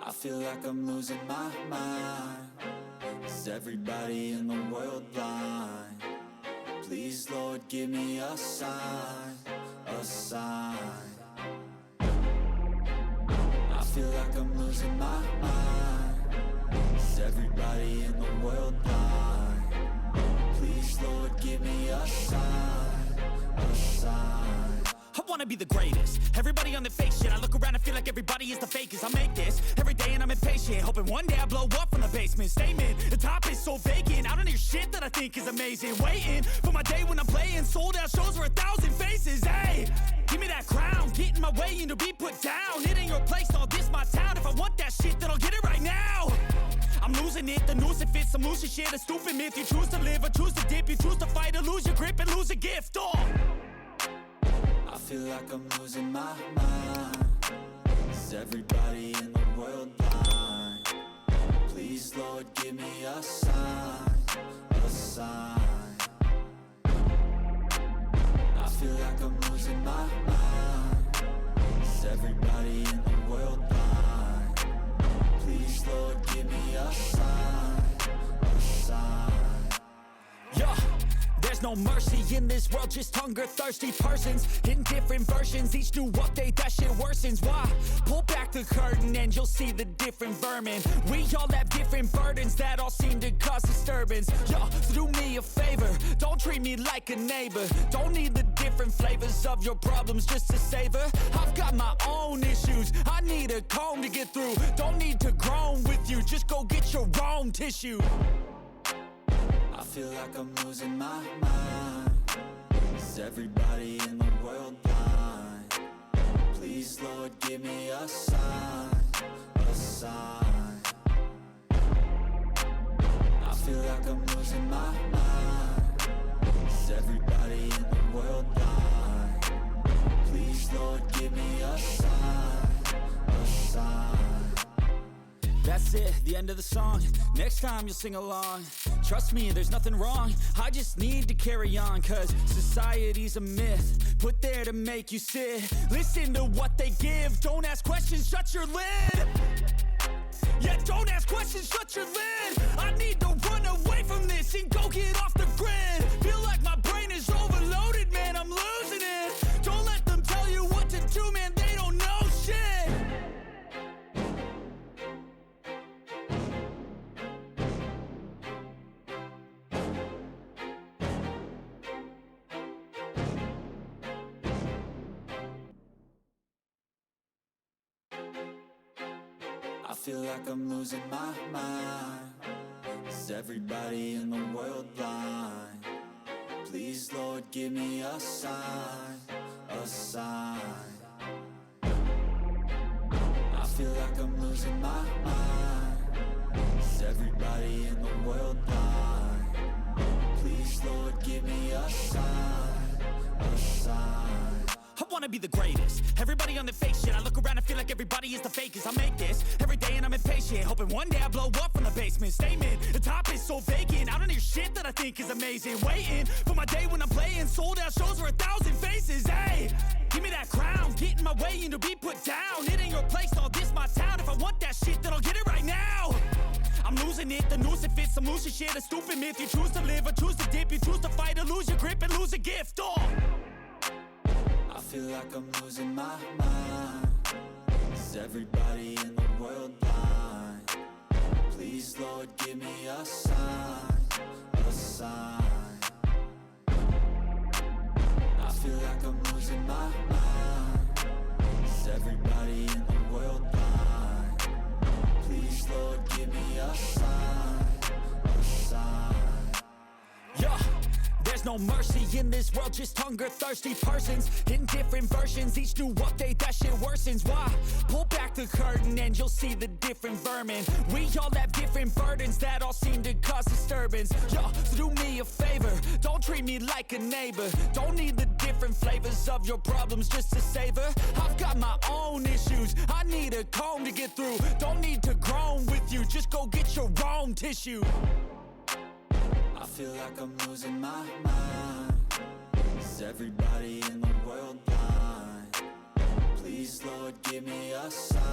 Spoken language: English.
I feel like I'm losing my mind. Is everybody in the world blind? Please, Lord, give me a sign, a sign. I feel like I'm losing my mind. Is everybody in the world blind? Please, Lord, give me a sign, a sign. I wanna be the greatest. Everybody on the fake shit. I look around and feel like everybody is the fakest. I make this every day and I'm impatient, hoping one day I blow up from the basement. Statement, the top is so vacant. I don't hear shit that I think is amazing. Waiting for my day when I'm playing sold out shows for 1,000 faces. Hey, give me that crown, get in my way and to be put down. It ain't your place, all this my town. If I want that shit, then I'll get it right now. I'm losing it, the noose it fits. I'm losing shit, a stupid myth. You choose to live or choose to dip. You choose to fight or lose your grip and lose a gift. I feel like I'm losing my mind. Is everybody in the world blind? Please, Lord, give me a sign, a sign. I feel like I'm losing my mind. Is everybody in the world blind? Please, Lord, give me a sign, a sign. Yeah. There's no mercy in this world, just hunger-thirsty persons in different versions. Each new update, that shit worsens. Why? Pull back the curtain and you'll see the different vermin. We all have different burdens that all seem to cause disturbance. Yo, so do me a favor, don't treat me like a neighbor. Don't need the different flavors of your problems just to savor. I've got my own issues, I need a comb to get through. Don't need to groan with you, just go get your own tissue. I feel like I'm losing my mind. Is everybody in the world blind? Please, Lord, give me a sign, a sign. I feel like I'm losing my mind. Is everybody in the world blind? Please, Lord, give me a sign, a sign. That's it, the end of the song. Next time you'll sing along. Trust me, there's nothing wrong. I just need to carry on, cause society's a myth put there to make you sit. Listen to what they give. Don't ask questions, shut your lid. Yeah, don't ask questions, shut your lid. I need to run away from this and go get off the grid. Feel like my brain is overloaded, man, I'm losing it. Don't let them tell you what to do, man, they don't know shit. I feel like I'm losing my mind. Is everybody in the world blind? Please, Lord, give me a sign, a sign. I feel like I'm losing my mind. Is everybody in the world blind? Please, Lord, give me a sign, a sign. I wanna be the greatest. Everybody on the fake shit. I look around and feel like everybody is the fakest. I make this every day and I'm impatient, hoping one day I blow up from the basement. Statement, the top is so vacant. I don't hear shit that I think is amazing. Waiting for my day when I'm playing sold out shows for 1,000 faces. Hey, give me that crown, get in my way and to be put down. It ain't your place, all this my town. If I want that shit, then I'll get it right now. I'm losing it, the noose it fits. I'm losing shit, a stupid myth. You choose to live or choose to dip. You choose to fight or lose your grip and lose a gift. I feel like I'm losing my mind. Is everybody in the world blind? Please, Lord, give me a sign, a sign. I feel like I'm losing my mind. Is everybody in the world blind? Please, Lord, give me a sign, a sign. Yeah. There's no mercy in this world, just hunger-thirsty persons in different versions. Each new update, that shit worsens. Why? Pull back the curtain and you'll see the different vermin. We all have different burdens that all seem to cause disturbance. Yo, so do me a favor, don't treat me like a neighbor. Don't need the different flavors of your problems just to savor. I've got my own issues, I need a comb to get through. Don't need to groan with you, just go get your own tissue. I feel like I'm losing my mind. Is everybody in the world blind? Please, Lord, give me a sign.